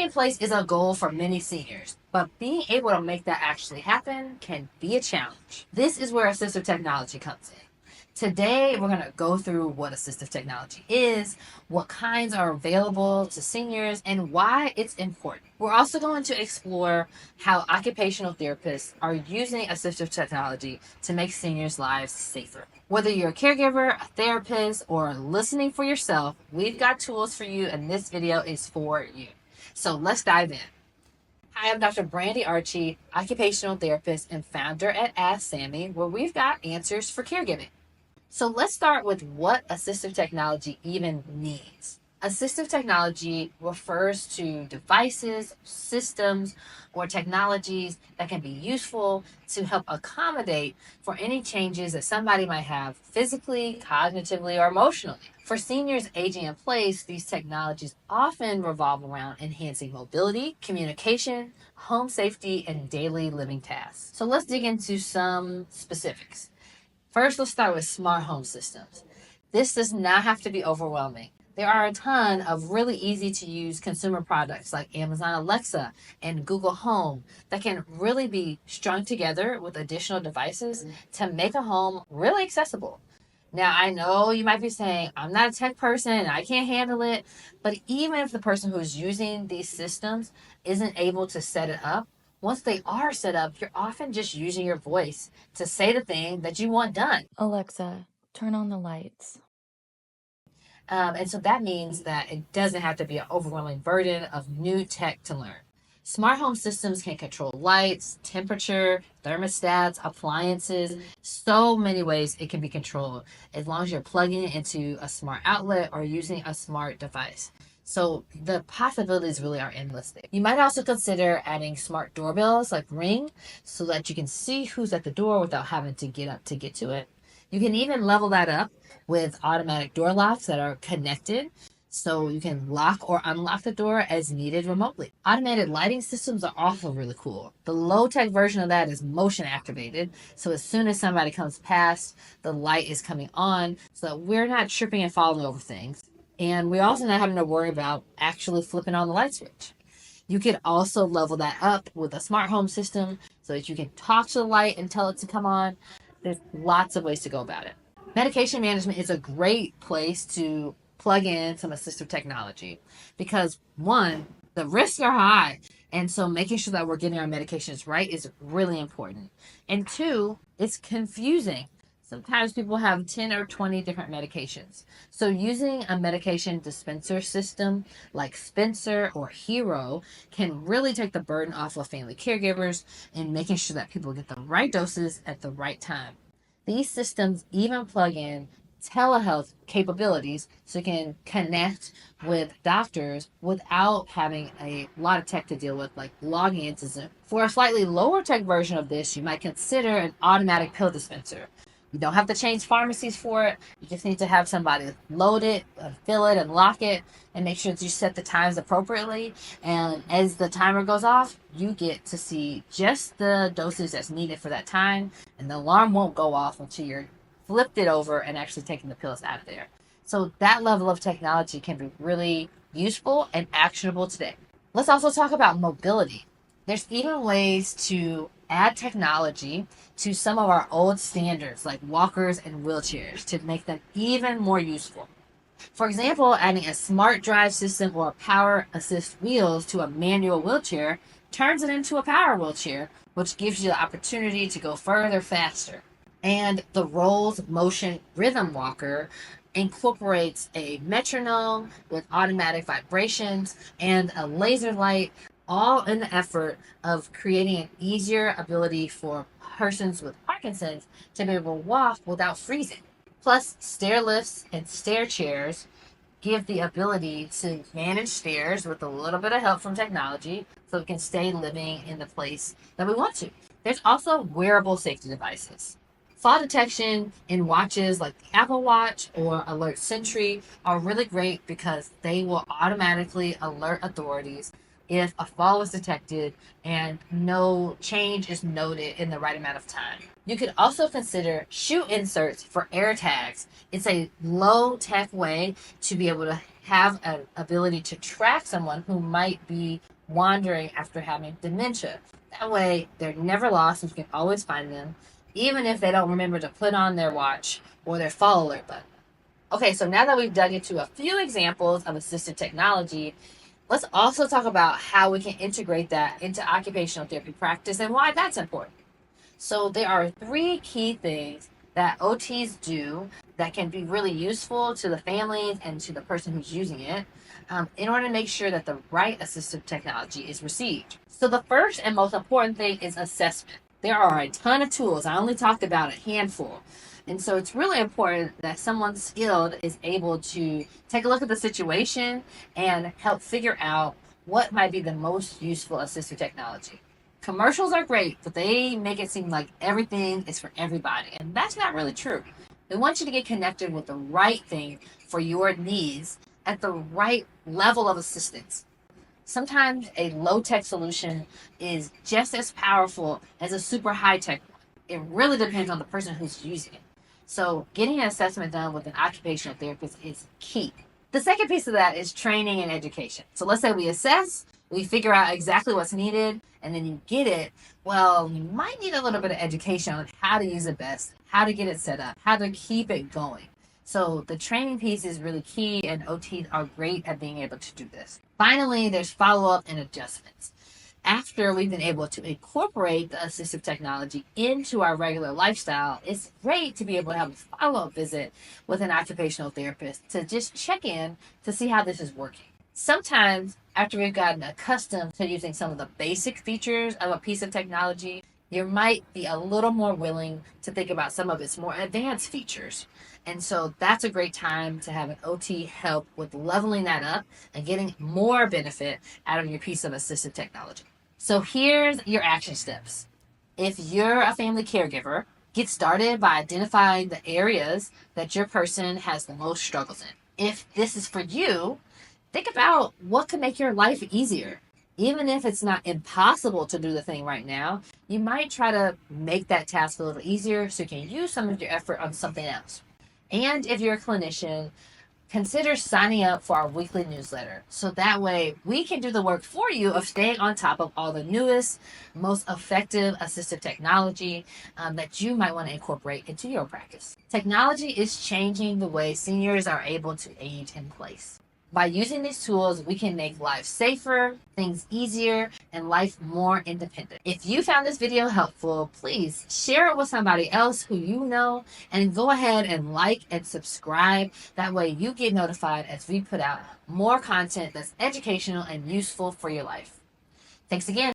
in place is a goal for many seniors, but being able to make that actually happen can be a challenge. This is where assistive technology comes in. Today, we're going to go through what assistive technology is, what kinds are available to seniors, and why it's important. We're also going to explore how occupational therapists are using assistive technology to make seniors' lives safer. Whether you're a caregiver, a therapist, or listening for yourself, we've got tools for you, and this video is for you. So let's dive in. Hi, I'm Dr. Brandy Archie, occupational therapist and founder at AskSAMIE, where we've got answers for caregiving. So let's start with what assistive technology even means. Assistive technology refers to devices, systems, or technologies that can be useful to help accommodate for any changes that somebody might have physically, cognitively, or emotionally. For seniors aging in place, these technologies often revolve around enhancing mobility, communication, home safety, and daily living tasks. So let's dig into some specifics. First, let's start with smart home systems. This does not have to be overwhelming. There are a ton of really easy to use consumer products like Amazon Alexa and Google Home that can really be strung together with additional devices to make a home really accessible. Now, I know you might be saying, I'm not a tech person and I can't handle it, but even if the person who's using these systems isn't able to set it up, once they are set up, you're often just using your voice to say the thing that you want done. Alexa, turn on the lights. And so that means that it doesn't have to be an overwhelming burden of new tech to learn. Smart home systems can control lights, temperature, thermostats, appliances, so many ways it can be controlled as long as you're plugging it into a smart outlet or using a smart device. So the possibilities really are endless there. You might also consider adding smart doorbells like Ring so that you can see who's at the door without having to get up to get to it. You can even level that up with automatic door locks that are connected so you can lock or unlock the door as needed remotely. Automated lighting systems are also really cool. The low-tech version of that is motion activated, so as soon as somebody comes past, the light is coming on so that we're not tripping and falling over things. And we're also not having to worry about actually flipping on the light switch. You could also level that up with a smart home system so that you can talk to the light and tell it to come on. There's lots of ways to go about it. Medication management is a great place to plug in some assistive technology because, one, the risks are high. And so making sure that we're getting our medications right is really important. And two, it's confusing. Sometimes people have 10 or 20 different medications. So using a medication dispenser system like Spencer or Hero can really take the burden off of family caregivers and making sure that people get the right doses at the right time. These systems even plug in telehealth capabilities so you can connect with doctors without having a lot of tech to deal with, like logging into Zoom. For a slightly lower tech version of this, you might consider an automatic pill dispenser. You don't have to change pharmacies for it. You just need to have somebody load it, fill it, and lock it, and make sure that you set the times appropriately. And as the timer goes off, you get to see just the dosage that's needed for that time, and the alarm won't go off until you're flipped it over and actually taking the pills out of there. So that level of technology can be really useful and actionable today. Let's also talk about mobility. There's even ways to add technology to some of our old standards like walkers and wheelchairs to make them even more useful. For example, adding a smart drive system or power assist wheels to a manual wheelchair turns it into a power wheelchair, which gives you the opportunity to go further faster. And the Rollz Motion Rhythm Walker incorporates a metronome with automatic vibrations and a laser light, all in the effort of creating an easier ability for persons with Parkinson's to be able to walk without freezing. Plus, stair lifts and stair chairs give the ability to manage stairs with a little bit of help from technology so we can stay living in the place that we want to. There's also wearable safety devices. Fall detection in watches like the Apple Watch or Alert Sentry are really great because they will automatically alert authorities if a fall is detected and no change is noted in the right amount of time. You could also consider shoe inserts for AirTags. It's a low-tech way to be able to have an ability to track someone who might be wandering after having dementia. That way, they're never lost and you can always find them, even if they don't remember to put on their watch or their fall alert button. Okay, so now that we've dug into a few examples of assistive technology, let's also talk about how we can integrate that into occupational therapy practice and why that's important. So there are three key things that OTs do that can be really useful to the families and to the person who's using it in order to make sure that the right assistive technology is received. So the first and most important thing is assessment. There are a ton of tools. I only talked about a handful. And so it's really important that someone skilled is able to take a look at the situation and help figure out what might be the most useful assistive technology. Commercials are great, but they make it seem like everything is for everybody. And that's not really true. They want you to get connected with the right thing for your needs at the right level of assistance. Sometimes a low-tech solution is just as powerful as a super high-tech one. It really depends on the person who's using it. So getting an assessment done with an occupational therapist is key. The second piece of that is training and education. So let's say we assess, we figure out exactly what's needed, and then you get it. Well, you might need a little bit of education on how to use it best, how to get it set up, how to keep it going. So the training piece is really key, and OTs are great at being able to do this. Finally, there's follow-up and adjustments. After we've been able to incorporate the assistive technology into our regular lifestyle, it's great to be able to have a follow-up visit with an occupational therapist to just check in to see how this is working. Sometimes, after we've gotten accustomed to using some of the basic features of a piece of technology, you might be a little more willing to think about some of its more advanced features. And so that's a great time to have an OT help with leveling that up and getting more benefit out of your piece of assistive technology. So here's your action steps. If you're a family caregiver, get started by identifying the areas that your person has the most struggles in. If this is for you, think about what could make your life easier. Even if it's not impossible to do the thing right now, you might try to make that task a little easier so you can use some of your effort on something else. And if you're a clinician, consider signing up for our weekly newsletter. So that way we can do the work for you of staying on top of all the newest, most effective assistive technology that you might want to incorporate into your practice. Technology is changing the way seniors are able to age in place. By using these tools, we can make life safer, things easier, and life more independent. If you found this video helpful, please share it with somebody else who you know, and go ahead and like and subscribe. That way you get notified as we put out more content that's educational and useful for your life. Thanks again.